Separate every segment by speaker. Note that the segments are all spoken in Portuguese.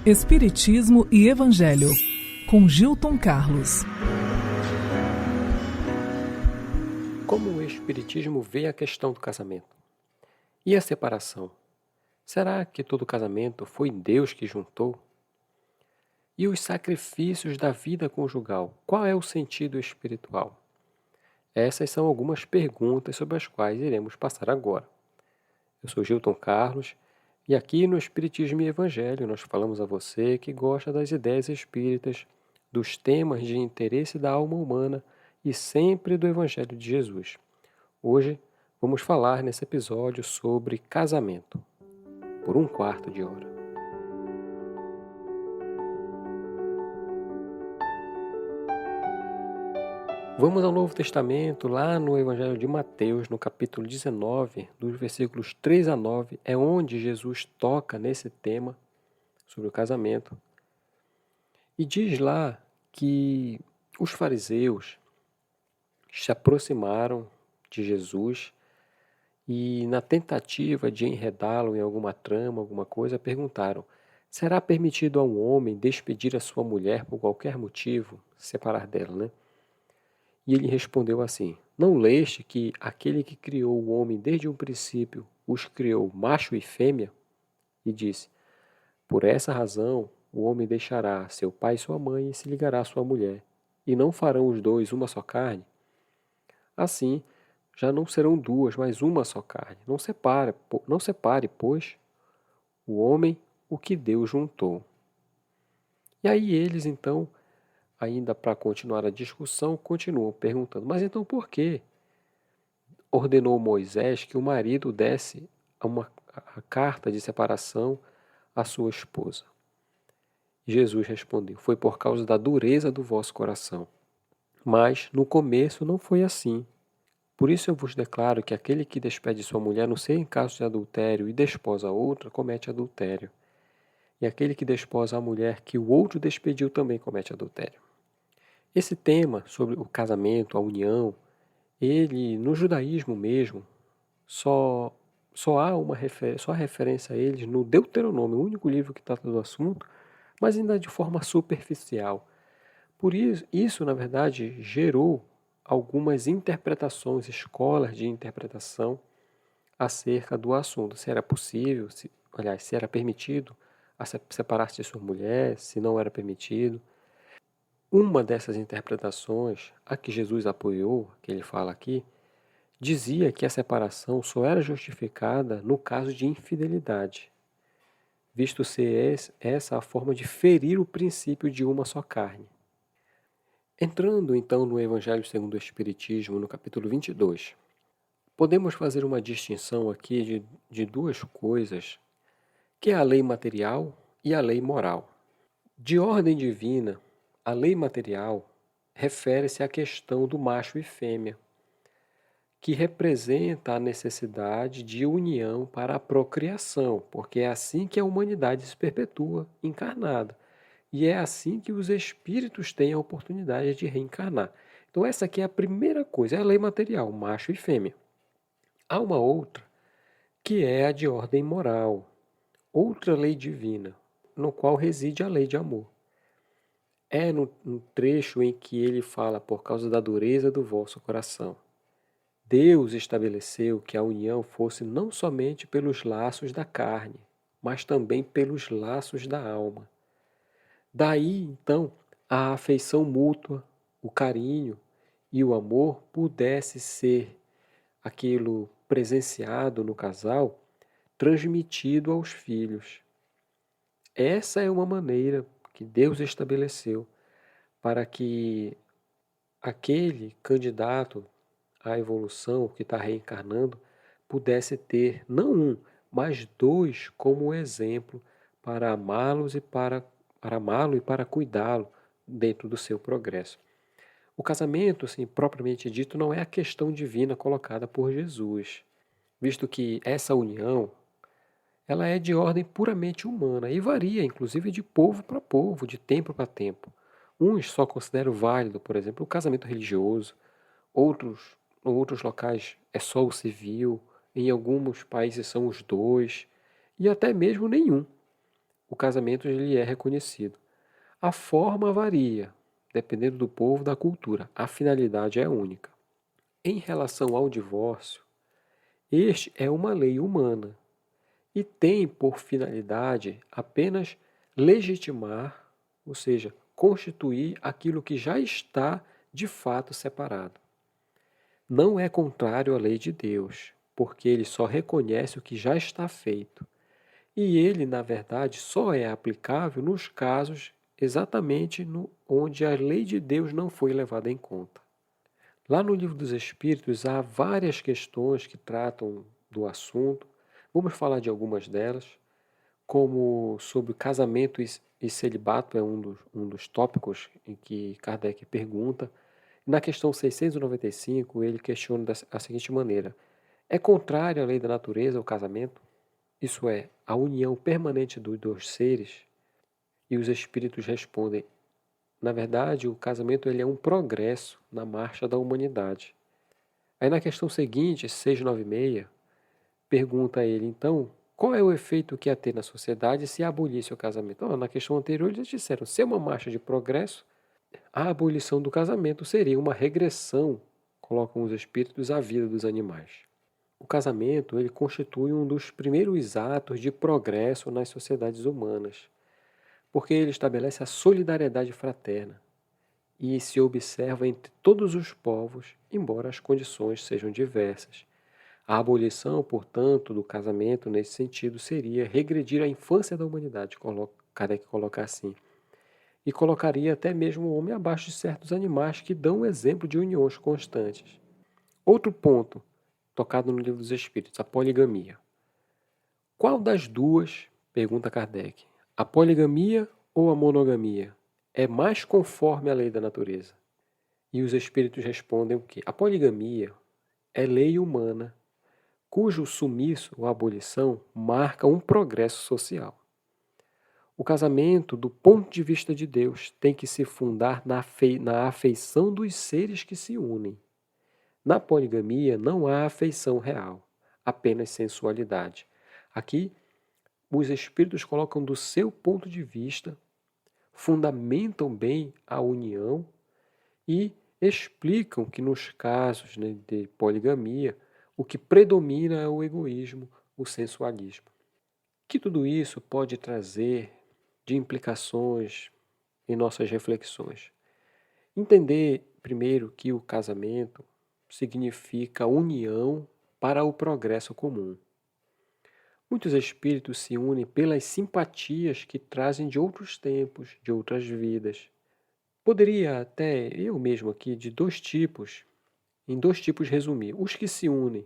Speaker 1: Espiritismo e Evangelho, com Gilton Carlos.
Speaker 2: Como o Espiritismo vê a questão do casamento? E a separação? Será que todo casamento foi Deus que juntou? E os sacrifícios da vida conjugal? Qual é o sentido espiritual? Essas são algumas perguntas sobre as quais iremos passar agora. Eu sou Gilton Carlos e aqui no Espiritismo e Evangelho nós falamos a você que gosta das ideias espíritas, dos temas de interesse da alma humana e sempre do Evangelho de Jesus. Hoje vamos falar nesse episódio sobre casamento, por um quarto de hora. Vamos ao Novo Testamento, lá no Evangelho de Mateus, no capítulo 19, dos versículos 3 a 9, é onde Jesus toca nesse tema sobre o casamento. E diz lá que os fariseus se aproximaram de Jesus e, na tentativa de enredá-lo em alguma trama, alguma coisa, perguntaram: será permitido a um homem despedir a sua mulher por qualquer motivo, separar dela, né? E ele respondeu assim: não leste que aquele que criou o homem desde o princípio os criou macho e fêmea? E disse: por essa razão o homem deixará seu pai e sua mãe e se ligará à sua mulher, e não farão os dois uma só carne? Assim, já não serão duas, mas uma só carne. Não separe, pois, o homem o que Deus juntou. E aí eles, então, ainda para continuar a discussão, continuam perguntando: mas então por que ordenou Moisés que o marido desse a carta de separação à sua esposa? Jesus respondeu: foi por causa da dureza do vosso coração. Mas no começo não foi assim. Por isso eu vos declaro que aquele que despede sua mulher, não sei em caso de adultério, e desposa outra, comete adultério. E aquele que desposa a mulher que o outro despediu também comete adultério. Esse tema sobre o casamento, a união, ele, no judaísmo mesmo, só há só referência a eles no Deuteronômio, o único livro que trata do assunto, mas ainda de forma superficial. Por isso, na verdade, gerou algumas interpretações, escolas de interpretação acerca do assunto. Se era possível, se era permitido separar-se de sua mulher, se não era permitido. Uma dessas interpretações, a que Jesus apoiou, que ele fala aqui, dizia que a separação só era justificada no caso de infidelidade, visto ser essa a forma de ferir o princípio de uma só carne. Entrando então no Evangelho segundo o Espiritismo, no capítulo 22, podemos fazer uma distinção aqui de duas coisas, que é a lei material e a lei moral. De ordem divina, a lei material refere-se à questão do macho e fêmea, que representa a necessidade de união para a procriação, porque é assim que a humanidade se perpetua encarnada. E é assim que os espíritos têm a oportunidade de reencarnar. Então essa aqui é a primeira coisa, é a lei material, macho e fêmea. Há uma outra, que é a de ordem moral, outra lei divina, no qual reside a lei de amor. É no trecho em que ele fala: por causa da dureza do vosso coração. Deus estabeleceu que a união fosse não somente pelos laços da carne, mas também pelos laços da alma. Daí, então, a afeição mútua, o carinho e o amor pudesse ser aquilo presenciado no casal, transmitido aos filhos. Essa é uma maneira que Deus estabeleceu para que aquele candidato à evolução que está reencarnando pudesse ter não um, mas dois como exemplo para amá-los e para amá-lo e para cuidá-lo dentro do seu progresso. O casamento, assim, propriamente dito, não é a questão divina colocada por Jesus, visto que essa união ela é de ordem puramente humana e varia, inclusive, de povo para povo, de tempo para tempo. Uns só consideram válido, por exemplo, o casamento religioso, em outros locais é só o civil, em alguns países são os dois, e até mesmo nenhum. o casamento ele é reconhecido. A forma varia, dependendo do povo, da cultura. A finalidade é única. Em relação ao divórcio, este é uma lei humana e tem por finalidade apenas legitimar, ou seja, constituir aquilo que já está de fato separado. Não é contrário à lei de Deus, porque ele só reconhece o que já está feito. E ele, na verdade, só é aplicável nos casos exatamente onde a lei de Deus não foi levada em conta. Lá no Livro dos Espíritos há várias questões que tratam do assunto. Vamos falar de algumas delas, como sobre casamento e celibato, é um dos tópicos em que Kardec pergunta. Na questão 695, ele questiona da seguinte maneira: é contrário à lei da natureza o casamento? Isso é, a união permanente dos dois seres? E os espíritos respondem: na verdade, o casamento ele é um progresso na marcha da humanidade. Aí na questão seguinte, 696, pergunta a ele, então, qual é o efeito que ia ter na sociedade se abolisse o casamento? Na questão anterior eles disseram, se é uma marcha de progresso, a abolição do casamento seria uma regressão, colocam os espíritos, à vida dos animais. O casamento ele constitui um dos primeiros atos de progresso nas sociedades humanas, porque ele estabelece a solidariedade fraterna e se observa entre todos os povos, embora as condições sejam diversas. A abolição, portanto, do casamento nesse sentido seria regredir a infância da humanidade, Kardec coloca assim, e colocaria até mesmo o homem abaixo de certos animais que dão exemplo de uniões constantes. Outro ponto, tocado no Livro dos Espíritos, a poligamia. Qual das duas, pergunta Kardec, a poligamia ou a monogamia, é mais conforme à lei da natureza? E os espíritos respondem o quê? A poligamia é lei humana, cujo sumiço ou abolição marca um progresso social. O casamento, do ponto de vista de Deus, tem que se fundar na afeição dos seres que se unem. Na poligamia não há afeição real, apenas sensualidade. Aqui, os espíritos colocam do seu ponto de vista, fundamentam bem a união e explicam que nos casos de poligamia, o que predomina é o egoísmo, o sensualismo. Que tudo isso pode trazer de implicações em nossas reflexões. Entender, primeiro, que o casamento significa união para o progresso comum. Muitos espíritos se unem pelas simpatias que trazem de outros tempos, de outras vidas. Poderia até, eu mesmo aqui, em dois tipos resumir. Os que se unem,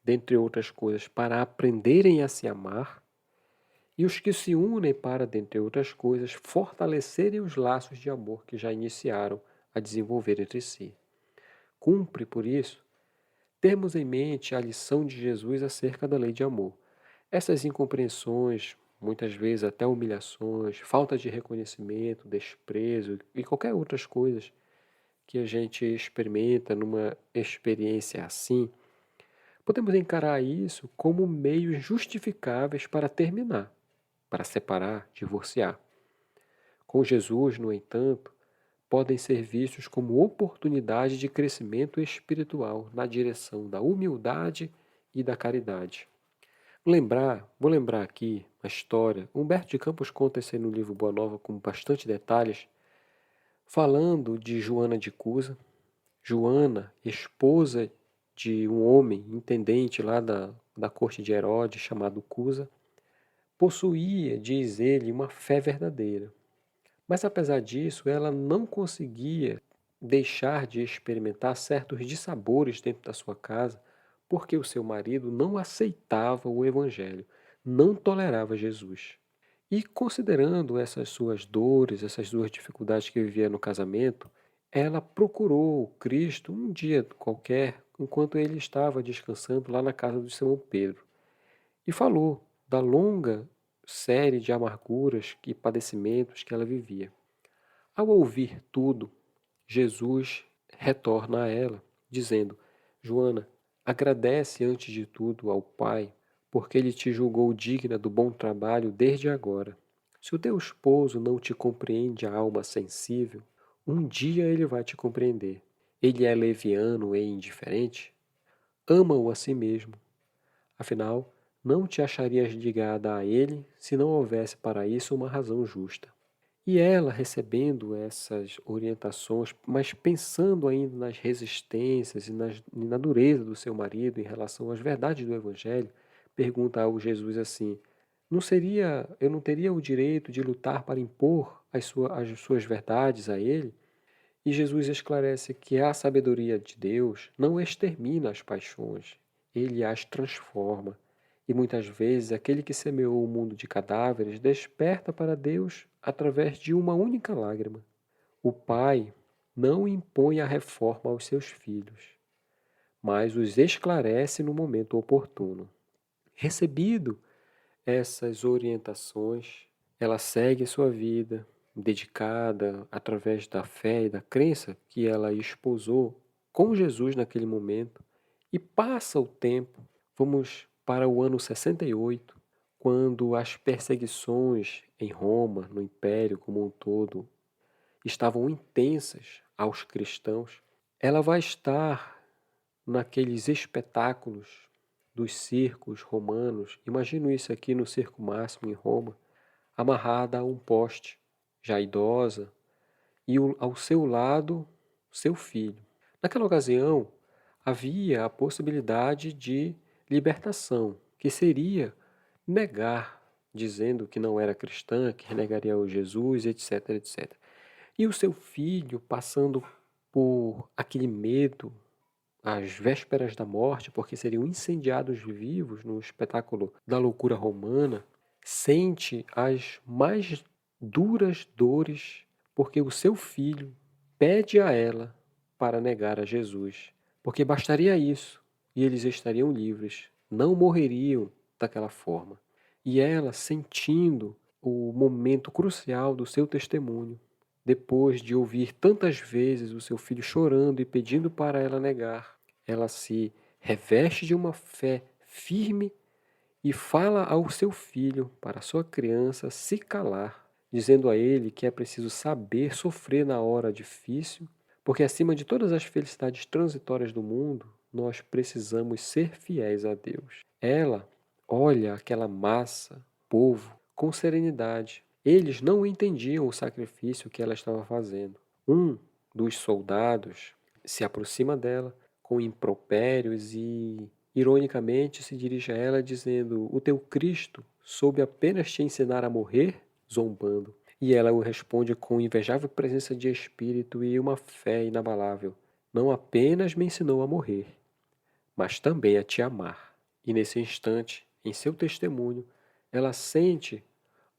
Speaker 2: dentre outras coisas, para aprenderem a se amar, e os que se unem para, dentre outras coisas, fortalecerem os laços de amor que já iniciaram a desenvolver entre si. Cumpre, por isso, termos em mente a lição de Jesus acerca da lei de amor. Essas incompreensões, muitas vezes até humilhações, falta de reconhecimento, desprezo e qualquer outras coisas que a gente experimenta numa experiência assim, podemos encarar isso como meios justificáveis para terminar, para separar, divorciar. Com Jesus, no entanto, podem ser vistos como oportunidade de crescimento espiritual na direção da humildade e da caridade. Vou lembrar aqui a história. Humberto de Campos conta isso aí no livro Boa Nova com bastante detalhes, falando de Joana de Cusa. Joana, esposa de um homem, intendente lá da corte de Herodes, chamado Cusa, possuía, diz ele, uma fé verdadeira. Mas apesar disso, ela não conseguia deixar de experimentar certos dissabores dentro da sua casa, porque o seu marido não aceitava o Evangelho, não tolerava Jesus. E considerando essas suas dores, essas suas dificuldades que vivia no casamento, ela procurou Cristo um dia qualquer, enquanto ele estava descansando lá na casa de Simão Pedro, e falou da longa série de amarguras e padecimentos que ela vivia. Ao ouvir tudo, Jesus retorna a ela, dizendo: Joana, agradece antes de tudo ao Pai, porque ele te julgou digna do bom trabalho desde agora. Se o teu esposo não te compreende a alma sensível, um dia ele vai te compreender. Ele é leviano e indiferente? Ama-o a si mesmo. Afinal, não te acharias ligada a ele se não houvesse para isso uma razão justa. E ela, recebendo essas orientações, mas pensando ainda nas resistências e na dureza do seu marido em relação às verdades do Evangelho, pergunta ao Jesus assim: eu não teria o direito de lutar para impor as suas verdades a ele? E Jesus esclarece que a sabedoria de Deus não extermina as paixões, ele as transforma. E muitas vezes aquele que semeou o mundo de cadáveres desperta para Deus através de uma única lágrima. O pai não impõe a reforma aos seus filhos, mas os esclarece no momento oportuno. Recebido essas orientações, ela segue sua vida, dedicada através da fé e da crença que ela esposou com Jesus naquele momento, e passa o tempo. Vamos para o ano 68, quando as perseguições em Roma, no Império como um todo, estavam intensas aos cristãos. Ela vai estar naqueles espetáculos dos circos romanos. Imagino isso aqui no Circo Máximo em Roma, amarrada a um poste, já idosa, e ao seu lado, seu filho. Naquela ocasião, havia a possibilidade de libertação, que seria negar, dizendo que não era cristã, que renegaria o Jesus, etc, etc. E o seu filho, passando por aquele medo, às vésperas da morte, porque seriam incendiados vivos no espetáculo da loucura romana, sente as mais duras dores, porque o seu filho pede a ela para negar a Jesus. Porque bastaria isso, e eles estariam livres, não morreriam daquela forma. E ela, sentindo o momento crucial do seu testemunho, depois de ouvir tantas vezes o seu filho chorando e pedindo para ela negar, ela se reveste de uma fé firme e fala ao seu filho, para a sua criança, se calar, dizendo a ele que é preciso saber sofrer na hora difícil, porque acima de todas as felicidades transitórias do mundo, nós precisamos ser fiéis a Deus. Ela olha aquela massa, povo, com serenidade. Eles não entendiam o sacrifício que ela estava fazendo. Um dos soldados se aproxima dela com impropérios e, ironicamente, se dirige a ela dizendo: "O teu Cristo soube apenas te ensinar a morrer?", zombando. E ela o responde com invejável presença de espírito e uma fé inabalável: "Não apenas me ensinou a morrer, mas também a te amar." E nesse instante, em seu testemunho, ela sente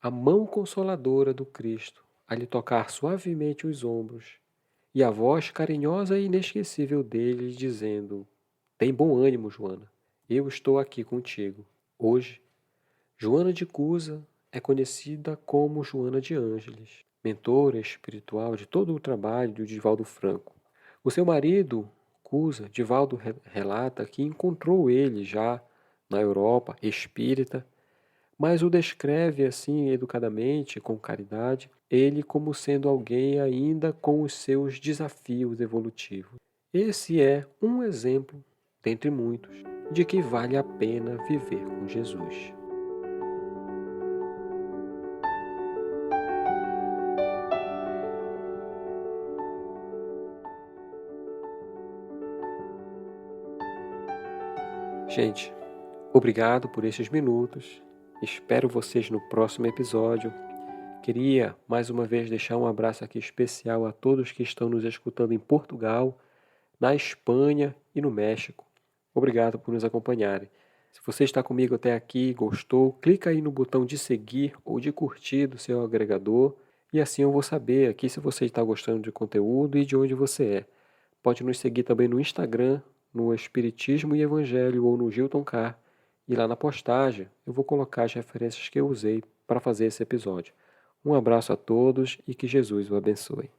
Speaker 2: a mão consoladora do Cristo a lhe tocar suavemente os ombros e a voz carinhosa e inesquecível dele dizendo: "Tem bom ânimo, Joana. Eu estou aqui contigo." Hoje, Joana de Cusa é conhecida como Joana de Ângeles, mentora espiritual de todo o trabalho de Divaldo Franco. O seu marido, Cusa, Divaldo relata que encontrou ele já na Europa, espírita, mas o descreve assim educadamente, com caridade, ele como sendo alguém ainda com os seus desafios evolutivos. Esse é um exemplo, dentre muitos, de que vale a pena viver com Jesus. Gente, obrigado por esses minutos. Espero vocês no próximo episódio. Queria, mais uma vez, deixar um abraço aqui especial a todos que estão nos escutando em Portugal, na Espanha e no México. Obrigado por nos acompanharem. Se você está comigo até aqui, gostou, clica aí no botão de seguir ou de curtir do seu agregador e assim eu vou saber aqui se você está gostando do conteúdo e de onde você é. Pode nos seguir também no Instagram, no Espiritismo e Evangelho ou no Gilton Carr. E lá na postagem eu vou colocar as referências que eu usei para fazer esse episódio. Um abraço a todos e que Jesus o abençoe.